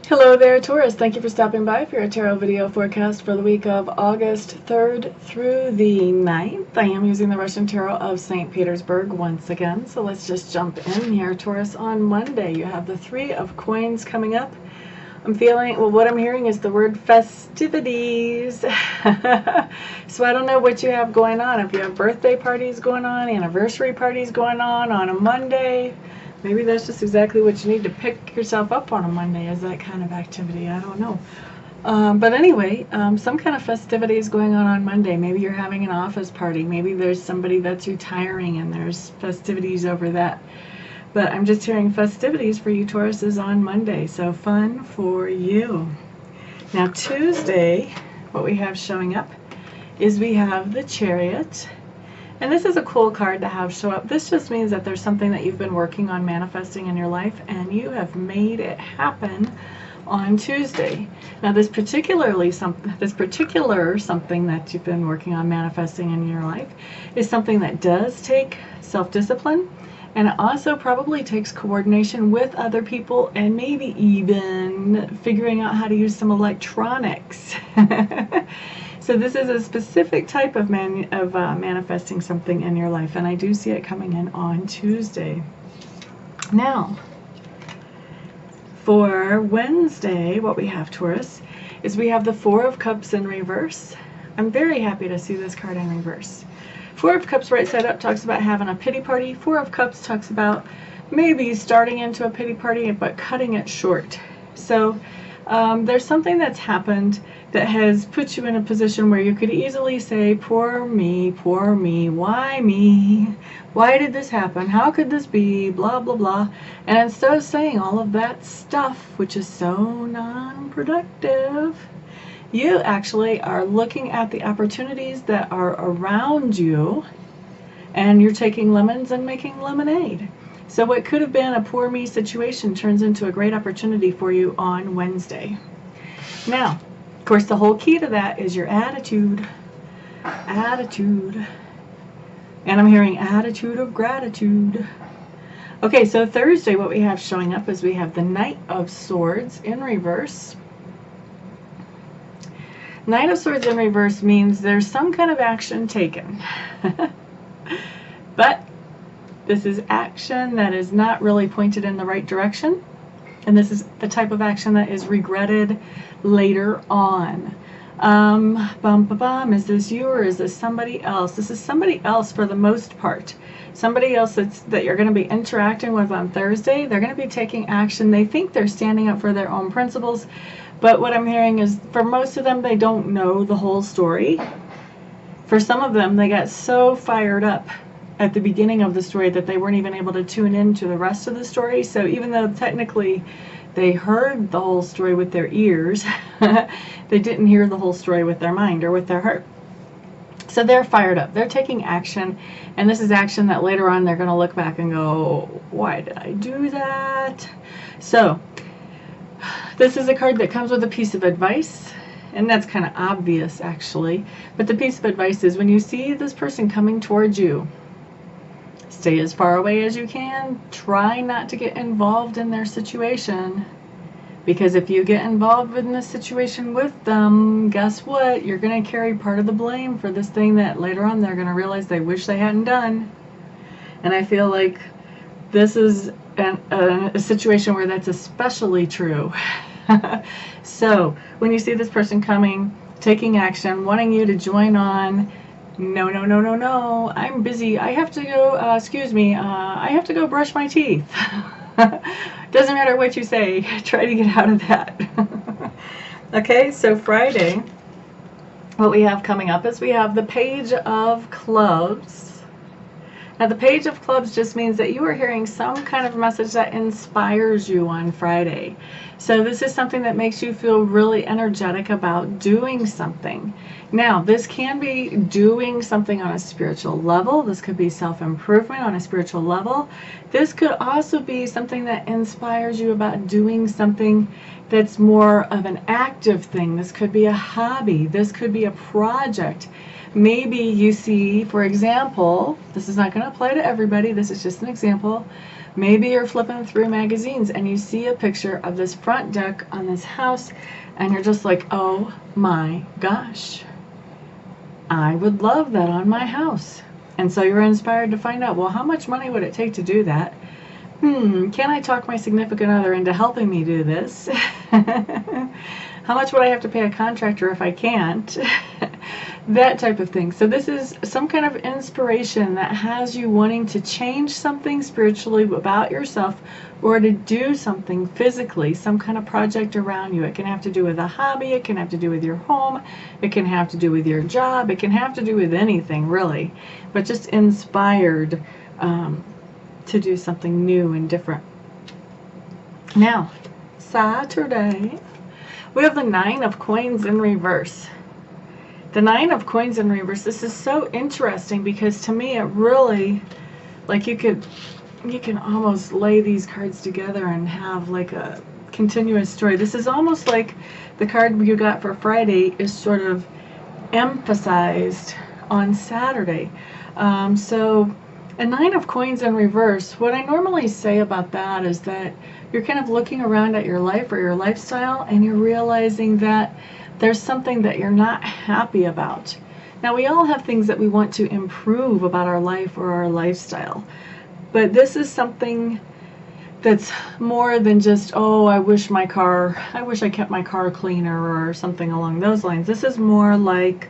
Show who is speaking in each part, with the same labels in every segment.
Speaker 1: Hello there, Taurus. Thank you for stopping by for your tarot video forecast for the week of August 3rd through the 9th. I am using the Russian Tarot of St. Petersburg once again, so let's just jump in here. Taurus, on Monday you have the Three of Coins coming up. I'm feeling, well, what I'm hearing is the word festivities. So I don't know what you have going on. If you have birthday parties going on, anniversary parties going on a Monday, maybe that's just exactly what you need to pick yourself up on a Monday, is that kind of activity. I don't know. But anyway, some kind of festivities going on Monday. Maybe you're having an office party. Maybe there's somebody that's retiring and there's festivities over that. But I'm just hearing festivities for you Tauruses on Monday. So fun for you. Now Tuesday, what we have showing up is we have the Chariot. And this is a cool card to have show up. This just means that there's something that you've been working on manifesting in your life and you have made it happen on Tuesday. Now this particular something that you've been working on manifesting in your life is something that does take self-discipline, and it also probably takes coordination with other people and maybe even figuring out how to use some electronics. So this is a specific type of manifesting something in your life, and I do see it coming in on Tuesday. Now, for Wednesday, what we have, Taurus, is we have the Four of Cups in reverse. I'm very happy to see this card in reverse. Four of Cups right side up talks about having a pity party. Four of Cups talks about maybe starting into a pity party but cutting it short. So there's something that's happened that has put you in a position where you could easily say, poor me, why me? Why did this happen? How could this be? Blah, blah, blah. And instead of saying all of that stuff, which is so non-productive, you actually are looking at the opportunities that are around you, and you're taking lemons and making lemonade. So what could have been a poor me situation turns into a great opportunity for you on Wednesday. Now, of course, the whole key to that is your attitude. Attitude. And I'm hearing attitude of gratitude. Okay, so Thursday, what we have showing up is we have the Knight of Swords in reverse. Knight of Swords in reverse means there's some kind of action taken. But this is action that is not really pointed in the right direction. And this is the type of action that is regretted later on. Is this you or is this somebody else? This is somebody else for the most part. Somebody else that you're going to be interacting with on Thursday. They're going to be taking action. They think they're standing up for their own principles. But what I'm hearing is for most of them, they don't know the whole story. For some of them, they got so fired up at the beginning of the story that they weren't even able to tune into the rest of the story. So even though technically they heard the whole story with their ears, they didn't hear the whole story with their mind or with their heart. So they're fired up. They're taking action, and this is action that later on they're going to look back and go, why did I do that? So this is a card that comes with a piece of advice, and that's kind of obvious actually. But the piece of advice is when you see this person coming towards you, stay as far away as you can. Try not to get involved in their situation, because if you get involved in this situation with them, guess what? You're going to carry part of the blame for this thing that later on they're going to realize they wish they hadn't done. And I feel like this is a situation where that's especially true. So when you see this person coming, taking action, wanting you to join on, no, I'm busy. I have to go, excuse me, I have to go brush my teeth. Doesn't matter what you say, try to get out of that. Okay, so Friday, what we have coming up is we have the Page of Clubs. Now the Page of Clubs just means that you are hearing some kind of message that inspires you on Friday. So this is something that makes you feel really energetic about doing something. Now this can be doing something on a spiritual level. This could be self-improvement on a spiritual level. This could also be something that inspires you about doing something that's more of an active thing. This could be a hobby. This could be a project. Maybe you see, for example, this is not going to apply to everybody. This is just an example. Maybe you're flipping through magazines and you see a picture of this front deck on this house and you're just like, oh my gosh, I would love that on my house. And so you're inspired to find out, well, how much money would it take to do that? Can I talk my significant other into helping me do this? How much would I have to pay a contractor if I can't? That type of thing. So this is some kind of inspiration that has you wanting to change something spiritually about yourself, or to do something physically, some kind of project around you. It can have to do with a hobby, it can have to do with your home, it can have to do with your job, it can have to do with anything really, but just inspired to do something new and different. Now, Saturday, we have the 9 of Coins in reverse. The 9 of Coins in reverse, this is so interesting because to me it really, like you can almost lay these cards together and have like a continuous story. This is almost like the card you got for Friday is sort of emphasized on Saturday. So a 9 of Coins in reverse, what I normally say about that is that you're kind of looking around at your life or your lifestyle and you're realizing that there's something that you're not happy about. Now, we all have things that we want to improve about our life or our lifestyle, but this is something that's more than just, oh, I wish I kept my car cleaner or something along those lines. This is more like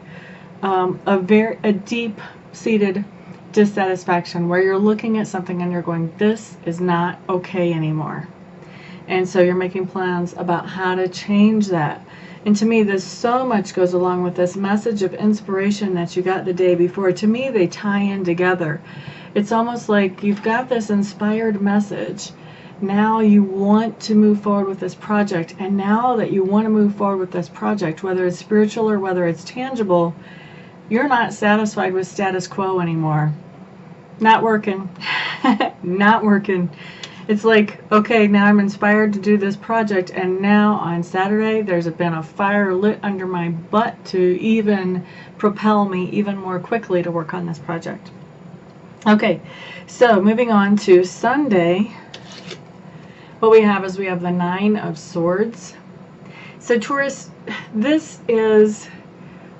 Speaker 1: a deep-seated dissatisfaction where you're looking at something and you're going, this is not okay anymore. And so you're making plans about how to change that. And to me, this so much goes along with this message of inspiration that you got the day before. To me, they tie in together. It's almost like you've got this inspired message. Now you want to move forward with this project. And now that you want to move forward with this project, whether it's spiritual or whether it's tangible, you're not satisfied with status quo anymore. Not working. Not working. It's like, okay, now I'm inspired to do this project, and now on Saturday there's been a fire lit under my butt to even propel me even more quickly to work on this project. Okay, so moving on to Sunday, what we have is we have the 9 of Swords. So Taurus, this is,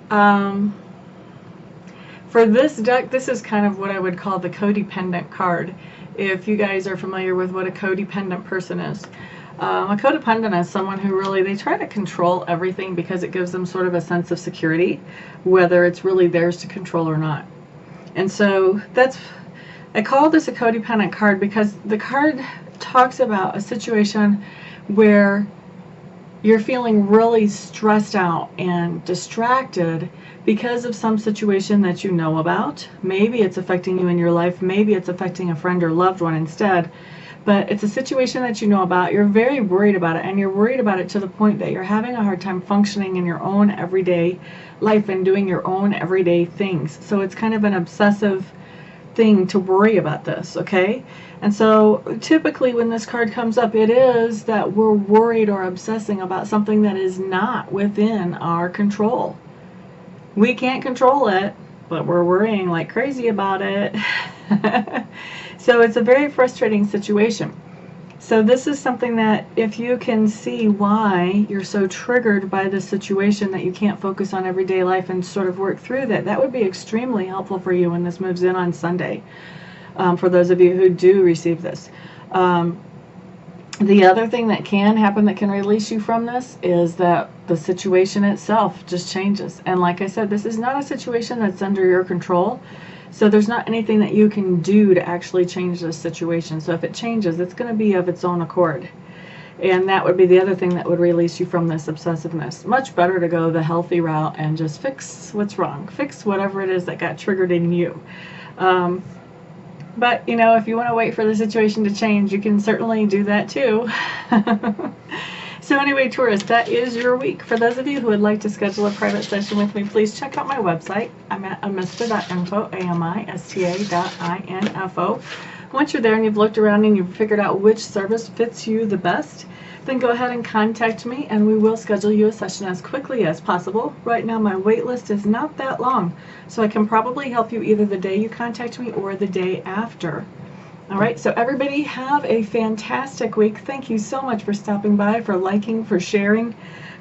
Speaker 1: for this deck, this is kind of what I would call the codependent card. If you guys are familiar with what a codependent person is. A codependent is someone who really, they try to control everything because it gives them sort of a sense of security, whether it's really theirs to control or not. And so I call this a codependent card because the card talks about a situation where you're feeling really stressed out and distracted because of some situation that you know about. Maybe it's affecting you in your life, maybe it's affecting a friend or loved one instead, but it's a situation that you know about. You're very worried about it, and you're worried about it to the point that you're having a hard time functioning in your own everyday life and doing your own everyday things. So it's kind of an obsessive thing to worry about this, okay? And so typically when this card comes up, it is that we're worried or obsessing about something that is not within our control. We can't control it, but we're worrying like crazy about it. So it's a very frustrating situation. So this is something that if you can see why you're so triggered by this situation that you can't focus on everyday life and sort of work through that, that would be extremely helpful for you when this moves in on Sunday, for those of you who do receive this. The other thing that can happen that can release you from this is that the situation itself just changes. And like I said, this is not a situation that's under your control. So there's not anything that you can do to actually change this situation. So if it changes, it's going to be of its own accord. And that would be the other thing that would release you from this obsessiveness. Much better to go the healthy route and just fix what's wrong. Fix whatever it is that got triggered in you. But, you know, if you want to wait for the situation to change, you can certainly do that too. So anyway, Taurus, that is your week. For those of you who would like to schedule a private session with me, please check out my website. I'm at amista.info, amista.info. Once you're there and you've looked around and you've figured out which service fits you the best, then go ahead and contact me and we will schedule you a session as quickly as possible. Right now my wait list is not that long, so I can probably help you either the day you contact me or the day after. All right, so everybody have a fantastic week. Thank you so much for stopping by, for liking, for sharing,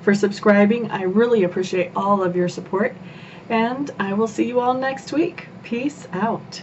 Speaker 1: for subscribing. I really appreciate all of your support, and I will see you all next week. Peace out.